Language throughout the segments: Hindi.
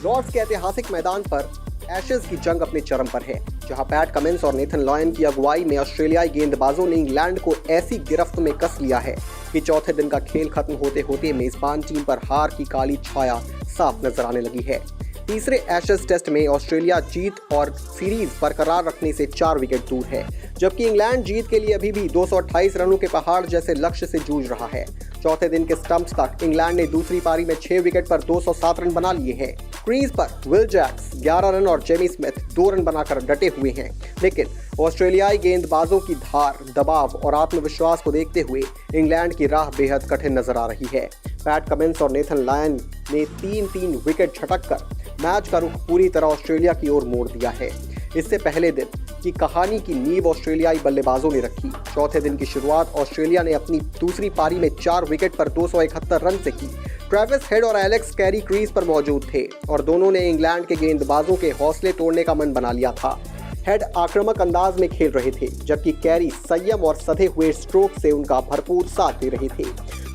लॉर्ड्स के ऐतिहासिक मैदान पर एशेज की जंग अपने चरम पर है, जहां पैट कमिंस और नेथन लायन की अगुवाई में ऑस्ट्रेलियाई गेंदबाजों ने इंग्लैंड को ऐसी गिरफ्त में कस लिया है कि चौथे दिन का खेल खत्म होते होते मेजबान टीम पर हार की काली छाया साफ नजर आने लगी है। तीसरे एशेज टेस्ट में ऑस्ट्रेलिया जीत और सीरीज बरकरार रखने से 4 विकेट दूर है, जबकि इंग्लैंड जीत के लिए अभी भी 228 रनों के पहाड़ जैसे लक्ष्य से जूझ रहा है। चौथे दिन के स्टंप्स तक इंग्लैंड ने दूसरी पारी में 6 विकेट पर 207 रन बना लिए हैं। क्रीज पर विल जैक्स 11 रन और जेमी स्मिथ 2 रन बनाकर डटे हुए हैं, लेकिन ऑस्ट्रेलियाई गेंदबाजों की धार, दबाव और आत्मविश्वास को देखते हुए इंग्लैंड की राह बेहद कठिन नजर आ रही है। पैट कमिंस और नेथन लायन ने 3-3 विकेट झटककर मैच का रुख पूरी तरह ऑस्ट्रेलिया की ओर मोड़ दिया है। इससे पहले दिन की कहानी की नींव ऑस्ट्रेलियाई बल्लेबाजों ने रखी। चौथे दिन की शुरुआत ऑस्ट्रेलिया ने अपनी दूसरी पारी में 4 विकेट पर 271 रन से की। ट्रेविस हेड और एलेक्स कैरी क्रीज पर मौजूद थे और दोनों ने इंग्लैंड के गेंदबाजों के हौसले तोड़ने का मन बना लिया था। हेड आक्रामक अंदाज में खेल रहे थे, जबकि कैरी संयम और सधे हुए स्ट्रोक से उनका भरपूर साथ दे रहे थे।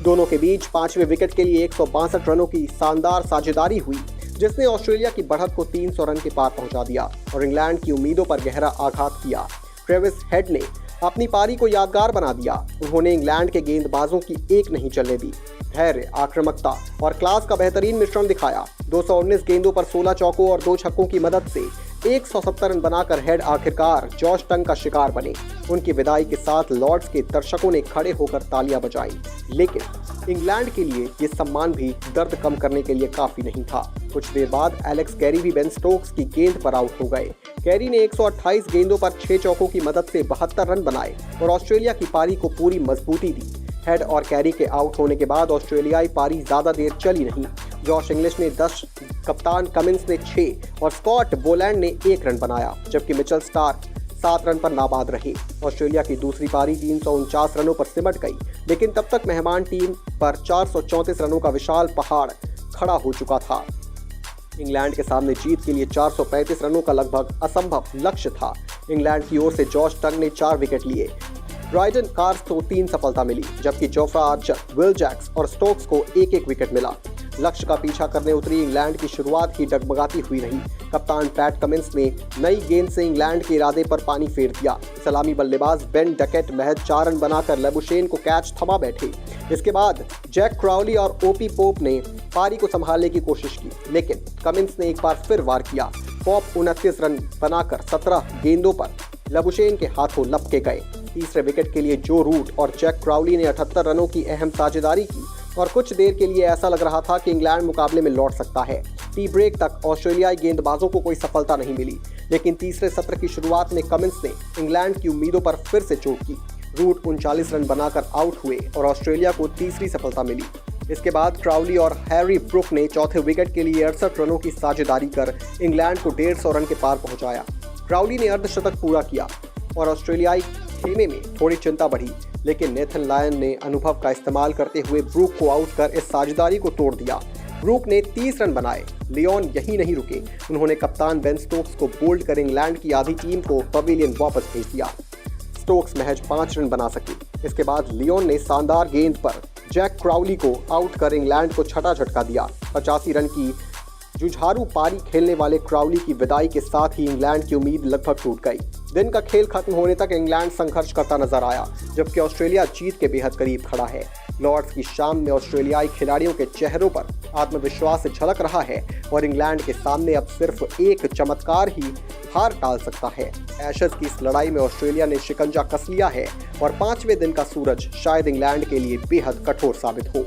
दोनों के बीच 5वें विकेट के लिए 162 रनों की शानदार साझेदारी हुई, जिसने ऑस्ट्रेलिया की बढ़त को 300 रन के पार पहुंचा दिया और इंग्लैंड की उम्मीदों पर गहरा आघात किया। ट्रेविस हेड ने अपनी पारी को यादगार बना दिया। उन्होंने इंग्लैंड के गेंदबाजों की एक नहीं चलने दी। धैर्य, आक्रामकता और क्लास का बेहतरीन मिश्रण दिखाया। 219 गेंदों पर 16 चौकों और 2 छक्कों की मदद से 170 रन बनाकर हेड आखिरकार जॉश टंग का शिकार बने। उनकी विदाई के साथ लॉर्ड्स के दर्शकों ने खड़े होकर तालियां बजाईं, लेकिन इंग्लैंड के लिए ये सम्मान भी दर्द कम करने के लिए काफी नहीं था। कुछ देर बाद एलेक्स कैरी भी बेन स्टोक्स की गेंद पर आउट हो गए। कैरी ने 128 गेंदों पर 6 चौकों की मदद से 72 रन बनाए और ऑस्ट्रेलिया की पारी को पूरी मजबूती दी। हेड और कैरी के आउट होने के बाद ऑस्ट्रेलियाई पारी ज्यादा देर चली नहीं। जॉश इंग्लिश ने 10, कप्तान कमिंस ने 6 और स्कॉट बोलैंड ने 1 रन बनाया, जबकि मिचेल स्टार्क 7 रन पर नाबाद रहे। ऑस्ट्रेलिया की दूसरी पारी 349 रनों पर सिमट गई, लेकिन तब तक मेहमान टीम पर 434 रनों का विशाल पहाड़ खड़ा हो चुका था। इंग्लैंड के सामने जीत के लिए 435 रनों का लगभग असंभव लक्ष्य था। इंग्लैंड की ओर से जॉश टंग ने 4 विकेट लिए। ब्राइडन कार्स को 3 सफलता मिली, जबकि जोफ्रा आर्चर, विल जैक्स और स्टोक्स को 1-1 विकेट मिला। लक्ष्य का पीछा करने उतरी इंग्लैंड की शुरुआत ही डगमगाती हुई रही। कप्तान पैट कमिंस ने नई गेंद से इंग्लैंड के इरादे पर पानी फेर दिया। सलामी बल्लेबाज बेन डकेट महज 4 रन बनाकर लेबुशेन को कैच थमा बैठे। इसके बाद जैक क्राउली और ओपी पोप ने पारी को संभालने की कोशिश की, लेकिन कमिंस ने एक बार फिर वार किया। पोप 29 रन बनाकर 17 गेंदों पर लेबुशेन के हाथों लपके गए। तीसरे विकेट के लिए जो रूट और जैक क्राउली ने 78 रनों की अहम साझेदारी की और कुछ देर के लिए ऐसा लग रहा था कि इंग्लैंड मुकाबले में लौट सकता है। टी ब्रेक तक ऑस्ट्रेलियाई गेंदबाजों को कोई सफलता नहीं मिली, लेकिन तीसरे सत्र की शुरुआत में कमिंस ने इंग्लैंड की उम्मीदों पर फिर से चोट की। रूट 39 रन बनाकर आउट हुए और ऑस्ट्रेलिया को तीसरी सफलता मिली। इसके बाद क्राउली और हैरी ब्रुक ने चौथे विकेट के लिए 68 रनों की साझेदारी कर इंग्लैंड को 150 रन के पार पहुंचाया। क्राउली ने अर्धशतक पूरा किया और ऑस्ट्रेलियाई खेमे में थोड़ी चिंता बढ़ी, लेकिन नेथन लायन ने अनुभव का इस्तेमाल करते हुए ब्रूक को आउट कर इस साझेदारी को तोड़ दिया। ब्रूक ने 30 रन बनाए। लियोन यही नहीं रुके, उन्होंने कप्तान बेन स्टोक्स को बोल्ड कर इंग्लैंड की आधी टीम को पवेलियन वापस भेज दिया। स्टोक्स महज 5 रन बना सके। इसके बाद लियोन ने शानदार गेंद पर जैक क्राउली को आउट कर इंग्लैंड को छठा झटका दिया। 85 रन की जुझारू पारी खेलने वाले क्राउली की विदाई के साथ ही इंग्लैंड की उम्मीद लगभग टूट गई। दिन का खेल खत्म होने तक इंग्लैंड संघर्ष करता नजर आया, जबकि ऑस्ट्रेलिया जीत के बेहद करीब खड़ा है। लॉर्ड्स की शाम में ऑस्ट्रेलियाई खिलाड़ियों के चेहरों पर आत्मविश्वास झलक रहा है और इंग्लैंड के सामने अब सिर्फ एक चमत्कार ही हार टाल सकता है। एशेज की इस लड़ाई में ऑस्ट्रेलिया ने शिकंजा कस लिया है और 5वें दिन का सूरज शायद इंग्लैंड के लिए बेहद कठोर साबित हो।